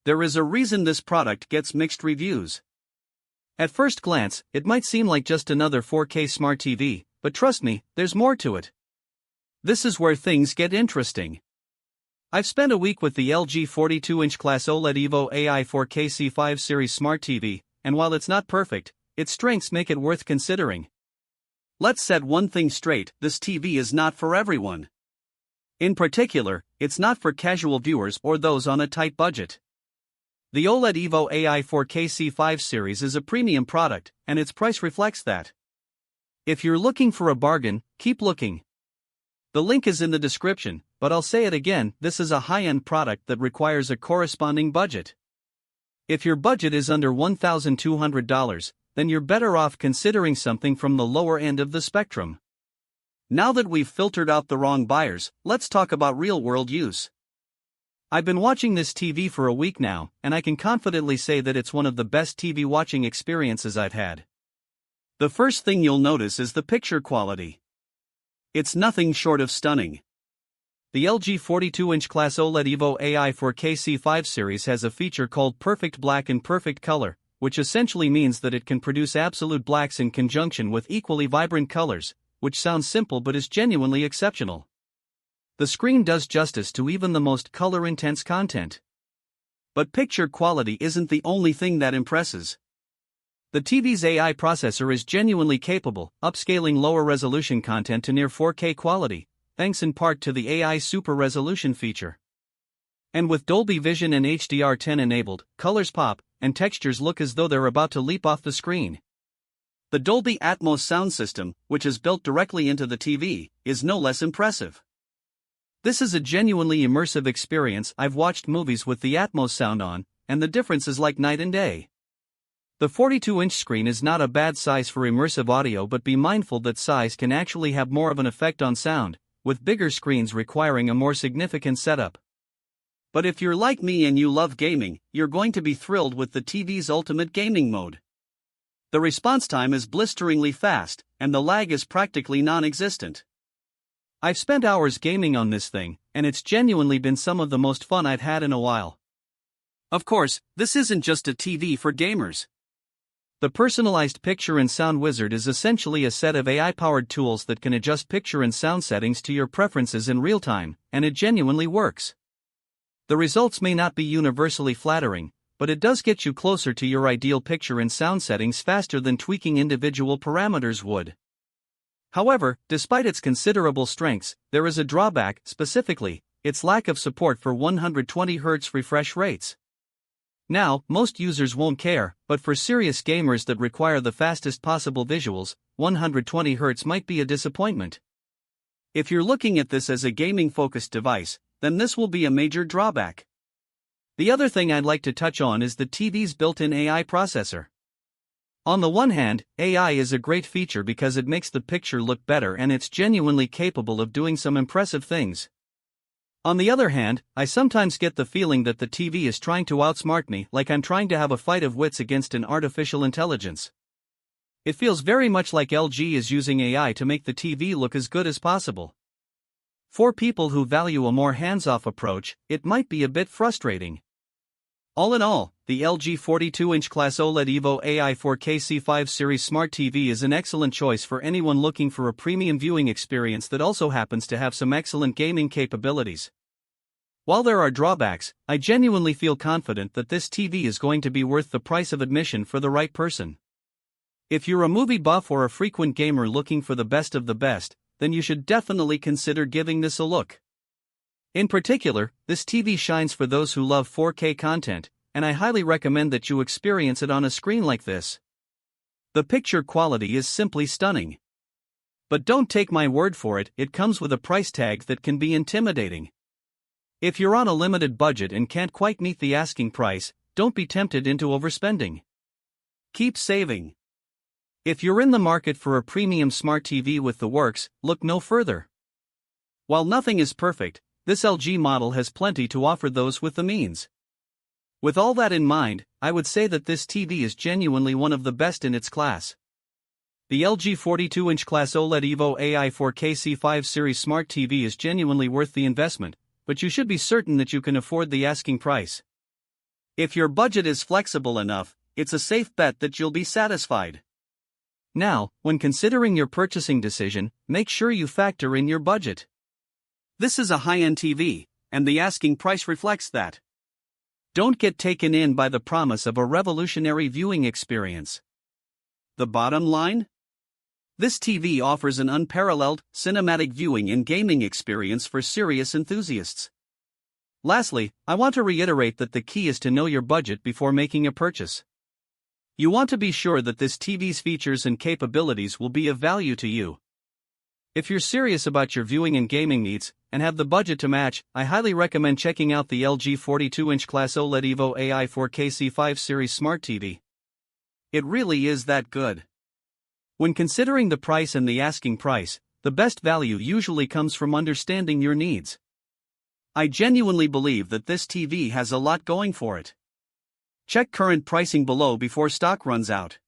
There is a reason this product gets mixed reviews. At first glance, it might seem like just another 4K smart TV, but trust me, there's more to it. This is where things get interesting. I've spent a week with the LG 42-inch Class OLED Evo AI 4K C5 series smart TV, and while it's not perfect, its strengths make it worth considering. Let's set one thing straight: this TV is not for everyone. In particular, it's not for casual viewers or those on a tight budget. The OLED Evo AI 4K C5 series is a premium product, and its price reflects that. If you're looking for a bargain, keep looking. The link is in the description, but I'll say it again, this is a high-end product that requires a corresponding budget. If your budget is under $1,200, then you're better off considering something from the lower end of the spectrum. Now that we've filtered out the wrong buyers, let's talk about real-world use. I've been watching this TV for a week now, and I can confidently say that it's one of the best TV watching experiences I've had. The first thing you'll notice is the picture quality. It's nothing short of stunning. The LG 42-inch Class OLED Evo AI 4K C5 series has a feature called Perfect Black and Perfect Color, which essentially means that it can produce absolute blacks in conjunction with equally vibrant colors, which sounds simple but is genuinely exceptional. The screen does justice to even the most color-intense content. But picture quality isn't the only thing that impresses. The TV's AI processor is genuinely capable, upscaling lower resolution content to near 4K quality, thanks in part to the AI Super Resolution feature. And with Dolby Vision and HDR10 enabled, colors pop, and textures look as though they're about to leap off the screen. The Dolby Atmos sound system, which is built directly into the TV, is no less impressive. This is a genuinely immersive experience. I've watched movies with the Atmos sound on, and the difference is like night and day. The 42-inch screen is not a bad size for immersive audio, but be mindful that size can actually have more of an effect on sound, with bigger screens requiring a more significant setup. But if you're like me and you love gaming, you're going to be thrilled with the TV's ultimate gaming mode. The response time is blisteringly fast, and the lag is practically non-existent. I've spent hours gaming on this thing, and it's genuinely been some of the most fun I've had in a while. Of course, this isn't just a TV for gamers. The personalized picture and sound wizard is essentially a set of AI-powered tools that can adjust picture and sound settings to your preferences in real time, and it genuinely works. The results may not be universally flattering, but it does get you closer to your ideal picture and sound settings faster than tweaking individual parameters would. However, despite its considerable strengths, there is a drawback, specifically, its lack of support for 120Hz refresh rates. Now, most users won't care, but for serious gamers that require the fastest possible visuals, 120Hz might be a disappointment. If you're looking at this as a gaming-focused device, then this will be a major drawback. The other thing I'd like to touch on is the TV's built-in AI processor. On the one hand, AI is a great feature because it makes the picture look better and it's genuinely capable of doing some impressive things. On the other hand, I sometimes get the feeling that the TV is trying to outsmart me, like I'm trying to have a fight of wits against an artificial intelligence. It feels very much like LG is using AI to make the TV look as good as possible. For people who value a more hands-off approach, it might be a bit frustrating. All in all, the LG 42-inch Class OLED Evo AI 4K C5 series smart TV is an excellent choice for anyone looking for a premium viewing experience that also happens to have some excellent gaming capabilities. While there are drawbacks, I genuinely feel confident that this TV is going to be worth the price of admission for the right person. If you're a movie buff or a frequent gamer looking for the best of the best, then you should definitely consider giving this a look. In particular, this TV shines for those who love 4K content, and I highly recommend that you experience it on a screen like this. The picture quality is simply stunning. But don't take my word for it, it comes with a price tag that can be intimidating. If you're on a limited budget and can't quite meet the asking price, don't be tempted into overspending. Keep saving. If you're in the market for a premium smart TV with the works, look no further. While nothing is perfect, this LG model has plenty to offer those with the means. With all that in mind, I would say that this TV is genuinely one of the best in its class. The LG 42-inch Class OLED Evo AI 4K C5 series smart TV is genuinely worth the investment, but you should be certain that you can afford the asking price. If your budget is flexible enough, it's a safe bet that you'll be satisfied. Now, when considering your purchasing decision, make sure you factor in your budget. This is a high-end TV, and the asking price reflects that. Don't get taken in by the promise of a revolutionary viewing experience. The bottom line? This TV offers an unparalleled, cinematic viewing and gaming experience for serious enthusiasts. Lastly, I want to reiterate that the key is to know your budget before making a purchase. You want to be sure that this TV's features and capabilities will be of value to you. If you're serious about your viewing and gaming needs, and have the budget to match, I highly recommend checking out the LG 42-inch Class OLED Evo AI 4K C5 series Smart TV. It really is that good. When considering the price and the asking price, the best value usually comes from understanding your needs. I genuinely believe that this TV has a lot going for it. Check current pricing below before stock runs out.